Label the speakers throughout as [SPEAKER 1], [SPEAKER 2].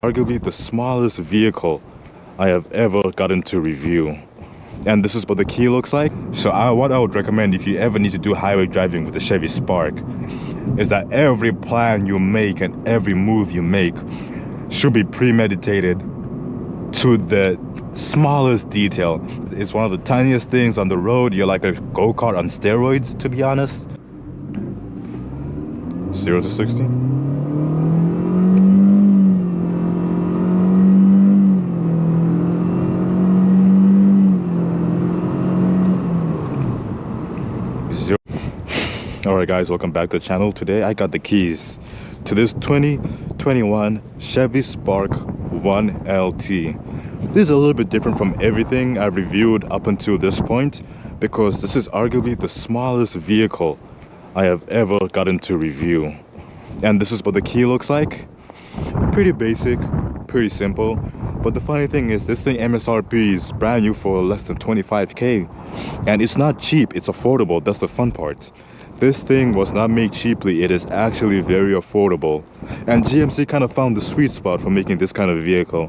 [SPEAKER 1] Arguably the smallest vehicle I have ever gotten to review. And this is what the key looks like. So what I would recommend if you ever need to do highway driving with the Chevy Spark is that every plan you make and every move you make should be premeditated to the smallest detail. It's one of the tiniest things on the road. You're like a go-kart on steroids, to be honest. 0 to 60. Alright guys, welcome back to the channel. Today I got the keys to this 2021 Chevy Spark 1LT. This is a little bit different from everything I've reviewed up until this point because this is arguably the smallest vehicle I have ever gotten to review. And this is what the key looks like. Pretty basic, pretty simple. But the funny thing is this thing MSRP is brand new for less than 25k. And it's not cheap, it's affordable. That's the fun part. This thing was not made cheaply, it is actually very affordable. And GMC kind of found the sweet spot for making this kind of vehicle.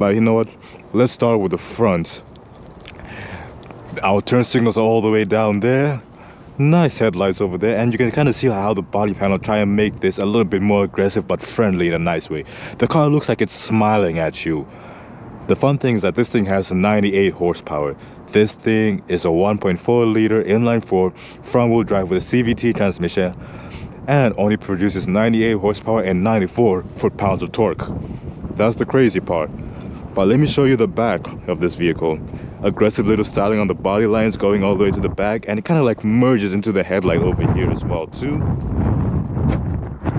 [SPEAKER 1] But you know what? Let's start with the front. Our turn signals are all the way down there. Nice headlights over there, and you can kind of see how the body panel try and make this a little bit more aggressive but friendly in a nice way. The car looks like it's smiling at you. The fun thing is that this thing has 98 horsepower. This thing is a 1.4 liter inline-4 front-wheel drive with a CVT transmission and only produces 98 horsepower and 94 foot-pounds of torque. That's the crazy part. But let me show you the back of this vehicle. Aggressive little styling on the body lines going all the way to the back, and it kind of like merges into the headlight over here as well too.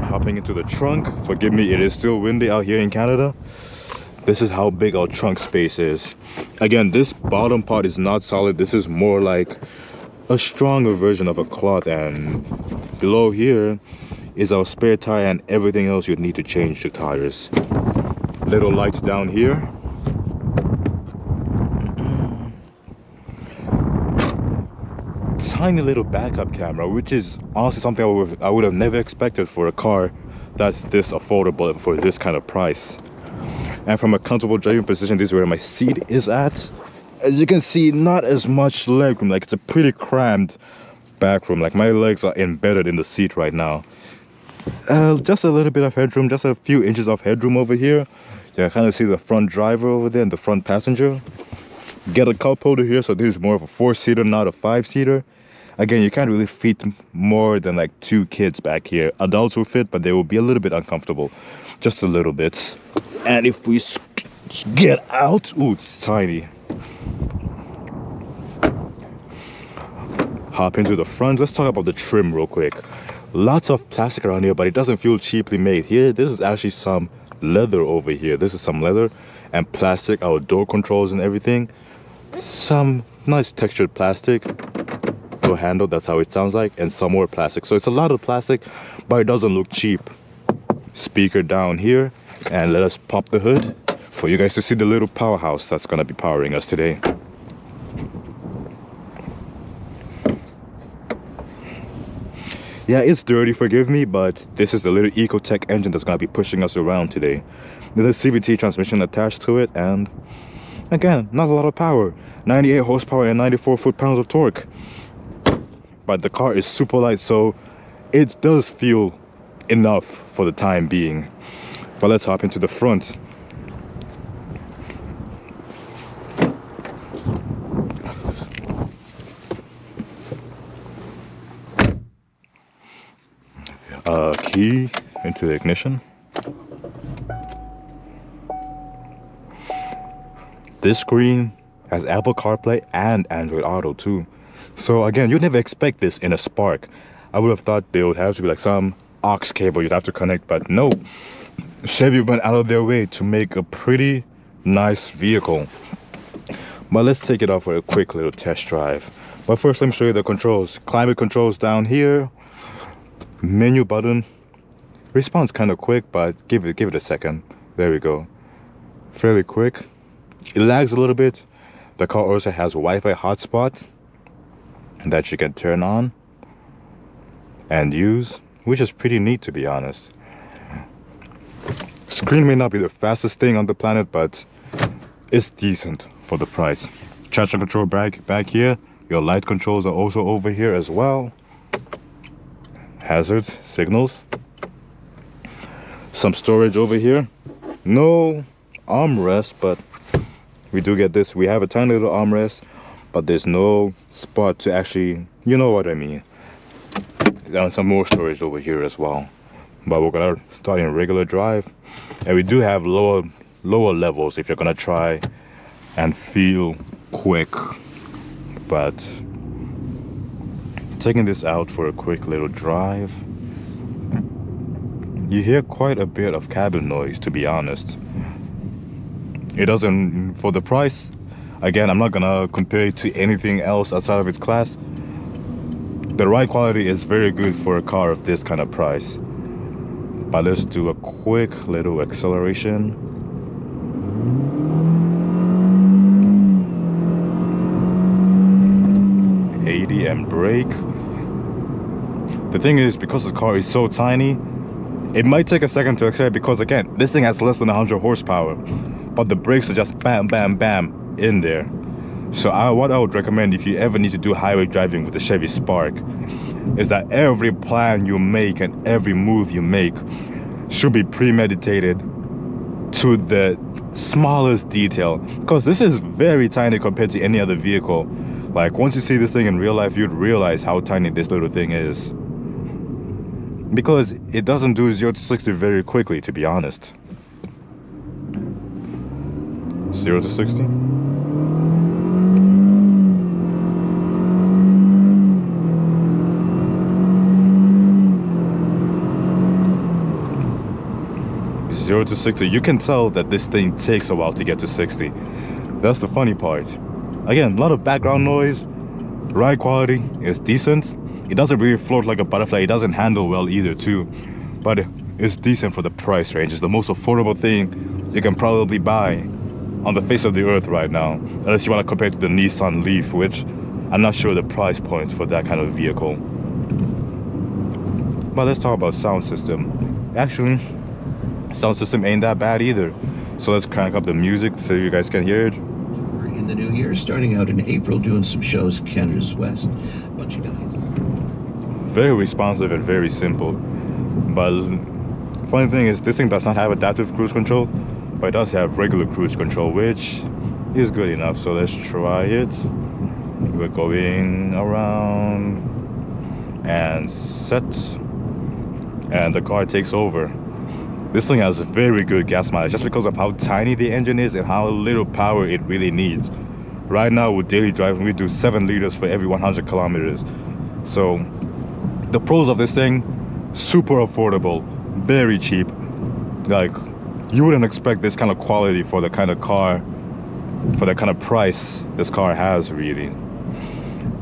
[SPEAKER 1] Hopping into the trunk. Forgive me, it is still windy out here in Canada. This is how big our trunk space is. Again, this bottom part is not solid. This is more like a stronger version of a cloth, and below here is our spare tire and everything else you'd need to change the tires. Little lights down here. Tiny little backup camera, which is honestly something I would have never expected for a car that's this affordable for this kind of price. And from a comfortable driving position, this is where my seat is at. As you can see, not as much legroom. Like, it's a pretty crammed back room. Like, my legs are embedded in the seat right now. Just a little bit of headroom, just a few inches of headroom over here. You can kind of see the front driver over there and the front passenger. Get a cup holder here, so this is more of a 4-seater, not a 5-seater. Again, you can't really fit more than like 2 kids back here. Adults will fit, but they will be a little bit uncomfortable. Just a little bit. And if we get out, ooh, it's tiny. Hop into the front. Let's talk about the trim real quick. Lots of plastic around here, but it doesn't feel cheaply made. Here, this is actually some leather over here. This is some leather and plastic, our door controls and everything. Some nice textured plastic. Door handle, that's how it sounds like, and some more plastic. So it's a lot of plastic, but it doesn't look cheap. Speaker down here, and let us pop the hood for you guys to see the little powerhouse that's gonna be powering us today. Yeah, it's dirty, forgive me, but this is the little Ecotech engine that's gonna be pushing us around today. There's a CVT transmission attached to it, and again, not a lot of power. 98 horsepower and 94 foot-pounds of torque. But the car is super light, so it does feel enough for the time being. But let's hop into the front. Key into the ignition. This screen has Apple CarPlay and Android Auto too. So again, you'd never expect this in a Spark. I would have thought there would have to be like some aux cable you'd have to connect, but no. Chevy went out of their way to make a pretty nice vehicle. But let's take it off for a quick little test drive. But first, let me show you the controls. Climate controls down here. Menu button. Responds kind of quick, but give it a second. There we go. Fairly quick. It lags a little bit. The car also has a Wi-Fi hotspot that you can turn on and use, which is pretty neat, to be honest. Screen may not be the fastest thing on the planet, but it's decent for the price. Traction control back here. Your light controls are also over here as well. Hazards, signals. Some storage over here. No armrest, but we do get this. We have a tiny little armrest, but there's no spot to actually, you know what I mean. There's some more storage over here as well. But we're gonna start in regular drive. And we do have lower levels if you're gonna try and feel quick. But taking this out for a quick little drive, you hear quite a bit of cabin noise, to be honest. It doesn't, for the price, again, I'm not gonna compare it to anything else outside of its class. The ride quality is very good for a car of this kind of price. But let's do a quick little acceleration. And brake. The thing is, because the car is so tiny, it might take a second to accelerate, because again, this thing has less than 100 horsepower, but the brakes are just bam bam bam in there. So what I would recommend if you ever need to do highway driving with the Chevy Spark is that every plan you make and every move you make should be premeditated to the smallest detail, because this is very tiny compared to any other vehicle. Like, once you see this thing in real life, you'd realize how tiny this little thing is. Because it doesn't do 0 to 60 very quickly, to be honest. 0 to 60? Zero to 60. You can tell that this thing takes a while to get to 60. That's the funny part. Again, a lot of background noise. Ride quality is decent. It doesn't really float like a butterfly. It doesn't handle well either too. But it's decent for the price range. It's the most affordable thing you can probably buy on the face of the earth right now. Unless you want to compare it to the Nissan Leaf, which I'm not sure the price point for that kind of vehicle. But let's talk about sound system. Actually, sound system ain't that bad either. So let's crank up the music so you guys can hear it.
[SPEAKER 2] In the new year, starting out in April, doing some shows Canada's West. Bunch of guys.
[SPEAKER 1] Very responsive and very simple. But funny thing is, this thing does not have adaptive cruise control, but it does have regular cruise control, which is good enough. So let's try it. We're going around and set, and the car takes over. This thing has a very good gas mileage just because of how tiny the engine is and how little power it really needs. Right now with daily driving, we do 7 liters for every 100 kilometers. So the pros of this thing, super affordable, very cheap. Like, you wouldn't expect this kind of quality for the kind of car, for the kind of price this car has, really.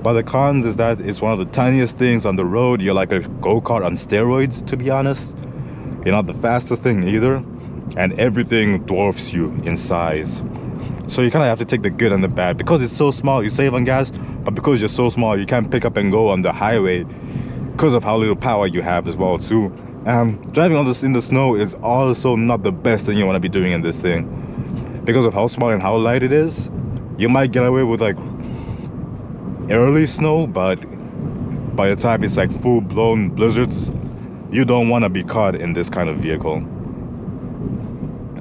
[SPEAKER 1] But the cons is that it's one of the tiniest things on the road. You're like a go-kart on steroids, to be honest. You're not the fastest thing either, and everything dwarfs you in size. So you kind of have to take the good and the bad. Because it's so small, you save on gas, but because you're so small, you can't pick up and go on the highway because of how little power you have as well too. Driving on this in the snow is also not the best thing you want to be doing in this thing. Because of how small and how light it is, you might get away with like early snow, but by the time it's like full-blown blizzards, you don't want to be caught in this kind of vehicle.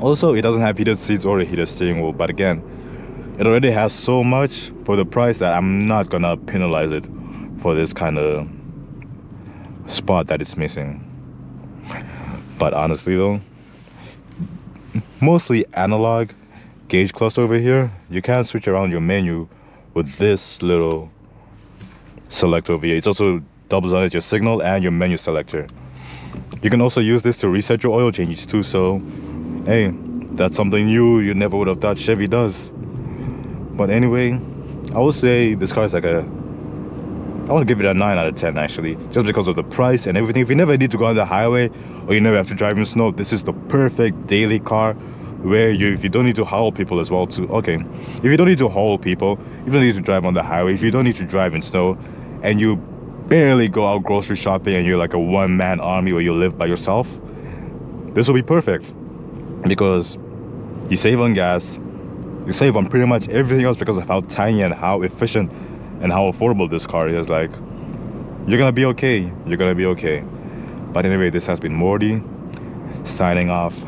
[SPEAKER 1] Also, it doesn't have heated seats or a heated steering wheel, but again, it already has so much for the price that I'm not gonna penalize it for this kind of spot that it's missing. But honestly though, mostly analog gauge cluster over here. You can switch around your menu with this little select over here. It's also doubles on as your signal and your menu selector. You can also use this to reset your oil changes too, so hey, that's something new you never would have thought Chevy does. But anyway, I would say this car is like I want to give it a 9 out of 10 actually, just because of the price and everything. If you never need to go on the highway or you never have to drive in snow, this is the perfect daily car where if you don't need to haul people as well too. Okay, if you don't need to haul people, you don't need to drive on the highway, if you don't need to drive in snow, and you barely go out grocery shopping and you're like a one-man army where you live by yourself, this will be perfect. because you save on gas, you save on pretty much everything else because of how tiny and how efficient and how affordable this car is. Like, you're gonna be okay. You're gonna be okay. But anyway, this has been Morty signing off.